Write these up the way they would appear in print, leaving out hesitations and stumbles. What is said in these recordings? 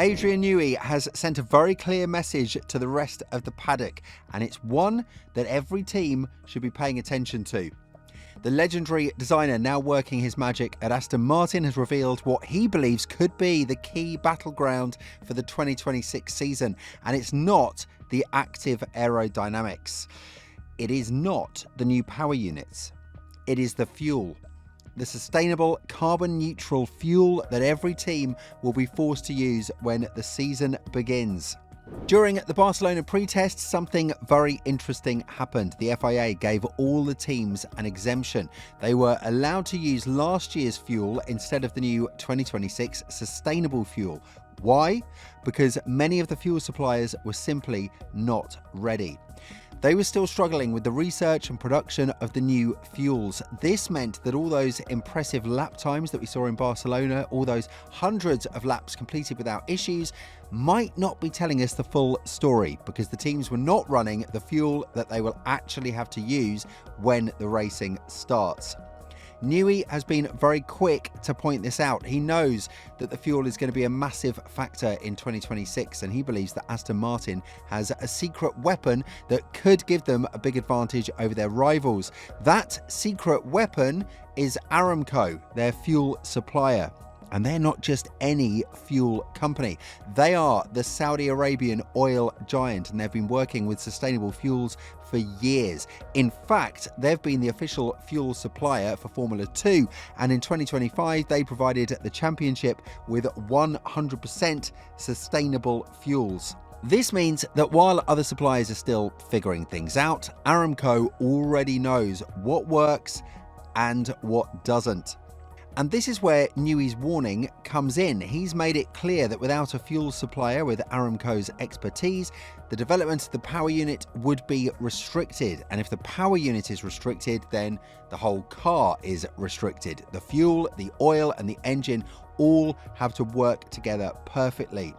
Adrian Newey has sent a very clear message to the rest of the paddock, and it's one that every team should be paying attention to. The legendary designer, now working his magic at Aston Martin, has revealed what he believes could be the key battleground for the 2026 season, and it's not the active aerodynamics. It is not the new power units. It is the fuel. The sustainable carbon neutral fuel that every team will be forced to use when the season begins. During the Barcelona pre-test, something very interesting happened. The FIA gave all the teams an exemption. They were allowed to use last year's fuel instead of the new 2026 sustainable fuel. Why? Because many of the fuel suppliers were simply not ready. They were still struggling with the research and production of the new fuels. This meant that all those impressive lap times that we saw in Barcelona, all those hundreds of laps completed without issues, might not be telling us the full story, because the teams were not running the fuel that they will actually have to use when the racing starts. Newey has been very quick to point this out. He knows that the fuel is going to be a massive factor in 2026, and he believes that Aston Martin has a secret weapon that could give them a big advantage over their rivals. That secret weapon is Aramco, their fuel supplier. And they're not just any fuel company. They are the Saudi Arabian oil giant, and they've been working with sustainable fuels for years. In fact, they've been the official fuel supplier for Formula 2, and in 2025 they provided the championship with 100% sustainable fuels. This means that while other suppliers are still figuring things out, Aramco already knows what works and what doesn't. And this is where Newey's warning comes in. He's made it clear that without a fuel supplier with Aramco's expertise, the development of the power unit would be restricted. And if the power unit is restricted, then the whole car is restricted. The fuel, the oil, and the engine all have to work together perfectly.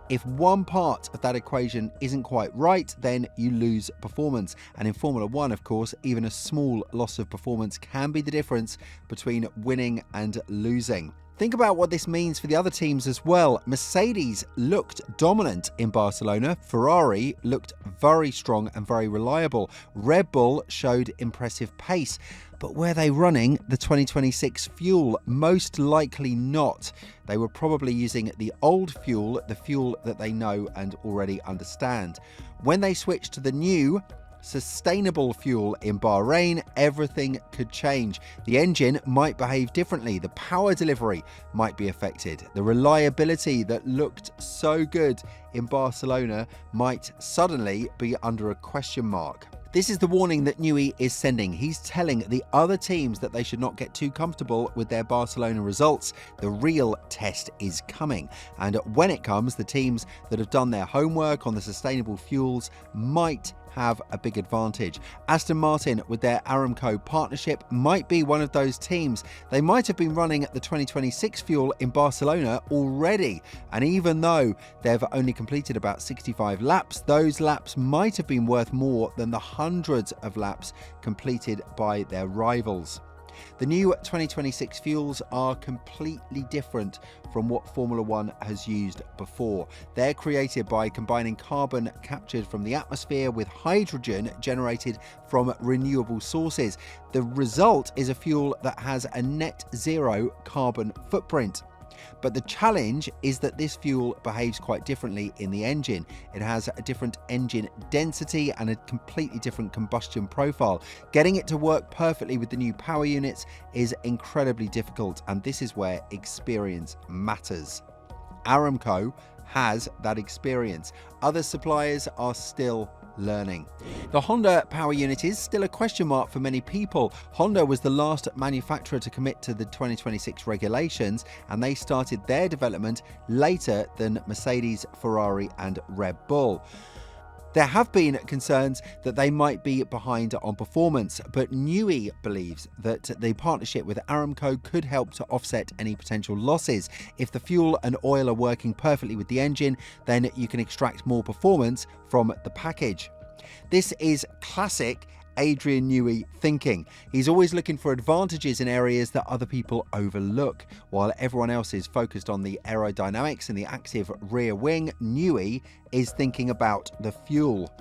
If one part of that equation isn't quite right, then you lose performance. And in Formula 1, of course, even a small loss of performance can be the difference between winning and losing. Think about what this means for the other teams as well. Mercedes looked dominant in Barcelona. Ferrari looked very strong and very reliable. Red Bull showed impressive pace. But were they running the 2026 fuel? Most likely not. They were probably using the old fuel, the fuel that they know and already understand. When they switched to the new sustainable fuel in Bahrain, everything could change. The engine might behave differently. The power delivery might be affected. The reliability that looked so good in Barcelona might suddenly be under a question mark. This is the warning that Newey is sending. He's telling the other teams that they should not get too comfortable with their Barcelona results. The real test is coming. And when it comes, the teams that have done their homework on the sustainable fuels might have a big advantage. Aston Martin, with their Aramco partnership, might be one of those teams. They might have been running the 2026 fuel in Barcelona already, and even though they've only completed about 65 laps, those laps might have been worth more than the hundreds of laps completed by their rivals. The new 2026 fuels are completely different from what Formula 1 has used before. They're created by combining carbon captured from the atmosphere with hydrogen generated from renewable sources. The result is a fuel that has a net zero carbon footprint. But the challenge is that this fuel behaves quite differently in the engine. It has a different engine density and a completely different combustion profile. Getting it to work perfectly with the new power units is incredibly difficult, and this is where experience matters. Aramco has that experience. Other suppliers are still learning. The Honda power unit is still a question mark for many people. Honda was the last manufacturer to commit to the 2026 regulations, and they started their development later than Mercedes, Ferrari, and Red Bull. There have been concerns that they might be behind on performance, but Newey believes that the partnership with Aramco could help to offset any potential losses. If the fuel and oil are working perfectly with the engine, then you can extract more performance from the package. This is classic Adrian Newey thinking. He's always looking for advantages in areas that other people overlook. While everyone else is focused on the aerodynamics and the active rear wing, Newey is thinking about the fuel.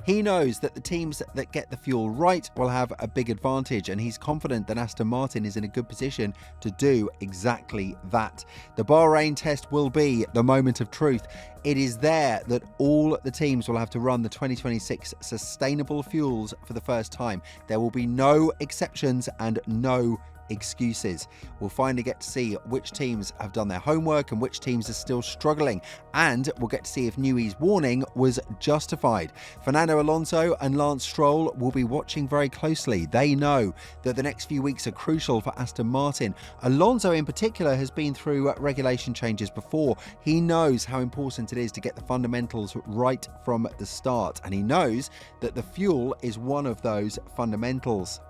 He knows that the teams that get the fuel right will have a big advantage, and he's confident that Aston Martin is in a good position to do exactly that. The Bahrain test will be the moment of truth. It is there that all the teams will have to run the 2026 sustainable fuels for the first time. There will be no exceptions and no excuses. We'll finally get to see which teams have done their homework and which teams are still struggling, and we'll get to see if Newey's warning was justified. Fernando Alonso and Lance Stroll will be watching very closely. They know that the next few weeks are crucial for Aston Martin. Alonso in particular has been through regulation changes before. He knows how important it is to get the fundamentals right from the start, and he knows that the fuel is one of those fundamentals.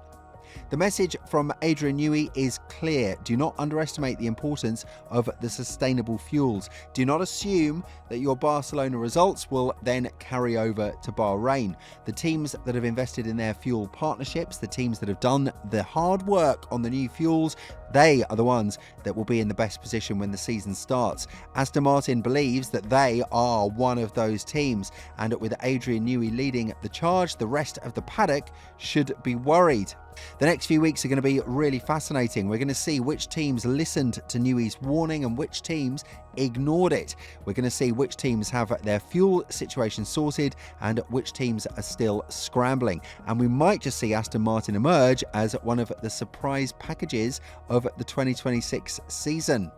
The message from Adrian Newey is clear. Do not underestimate the importance of the sustainable fuels. Do not assume that your Barcelona results will then carry over to Bahrain. The teams that have invested in their fuel partnerships, the teams that have done the hard work on the new fuels, they are the ones that will be in the best position when the season starts. Aston Martin believes that they are one of those teams, and with Adrian Newey leading the charge, the rest of the paddock should be worried. The next few weeks are going to be really fascinating. We're going to see which teams listened to Newey's warning and which teams ignored it. We're going to see which teams have their fuel situation sorted and which teams are still scrambling. And we might just see Aston Martin emerge as one of the surprise packages of the 2026 season.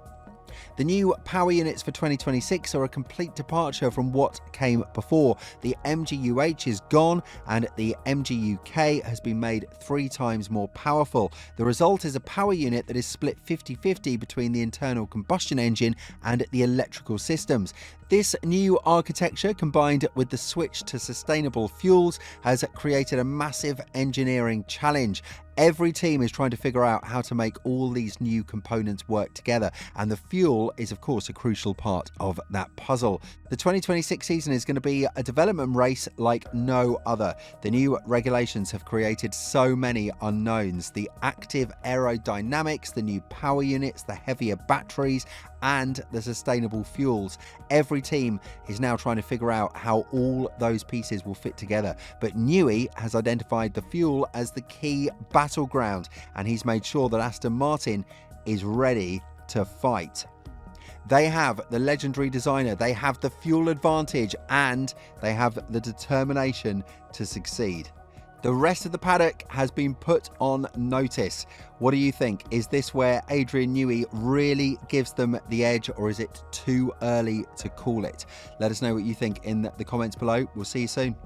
The new power units for 2026 are a complete departure from what came before. The MGUH is gone and the MGUK has been made 3 times more powerful. The result is a power unit that is split 50-50 between the internal combustion engine and the electrical systems. This new architecture, combined with the switch to sustainable fuels, has created a massive engineering challenge. Every team is trying to figure out how to make all these new components work together, and the fuel is of course a crucial part of that puzzle. The 2026 season is going to be a development race like no other. The new regulations have created so many unknowns. The active aerodynamics, the new power units, the heavier batteries, and the sustainable fuels. Every team is now trying to figure out how all those pieces will fit together. But Newey has identified the fuel as the key battleground, and he's made sure that Aston Martin is ready to fight. They have the legendary designer, they have the fuel advantage, and they have the determination to succeed. The rest of the paddock has been put on notice. What do you think? Is this where Adrian Newey really gives them the edge, or is it too early to call it? Let us know what you think in the comments below. We'll see you soon.